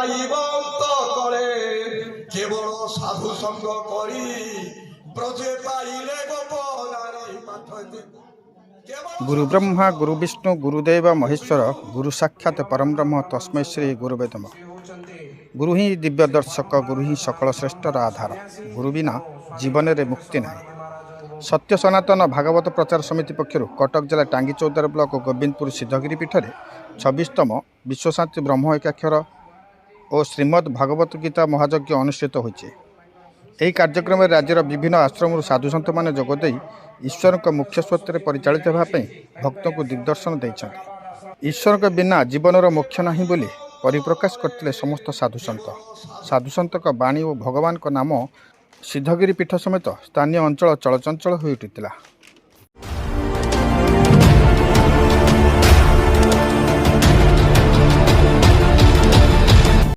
গাইবন্ত করে কেবল সাধু সঙ্গ করি ব্রজে পাইলে গোপনারে পাঠতে। गुरु ब्रह्मा गुरु विष्णु गुरुदेव महेश्वर गुरु साक्षात परम ब्रह्म तस्मै श्री गुरुवे नमः। गुरु ही दिव्य दर्शक गुरु ही सकल श्रेष्ठर आधार। गुरु बिना जीवन में मुक्ति ना। सत्य सनातन भागवत प्रचार समिति पक्षर कटक जिला टांगी चौदार ब्लॉक गोविंदपुर सिद्धगिरी पीठ में 26तम विश्वशांति ब्रह्म एकाक्षर और श्रीमद् भागवत गीता महायज्ञ अनुष्ठित होइछे। यही कार्यक्रम में राज्यर विभिन्न आश्रम साधु सन्त मैंने जोगदे ईश्वर मुख्य स्रोत परिचालित होगापी भक्त को दिग्दर्शन देते। ईश्वर के बिना जीवन मोक्ष नहीं बोली परिप्रकाश करते समस्त साधुसंत बाणी और भगवान का नाम सिद्धगिरी पीठ समेत स्थानीय अंचल चलचंचल हो उठिला।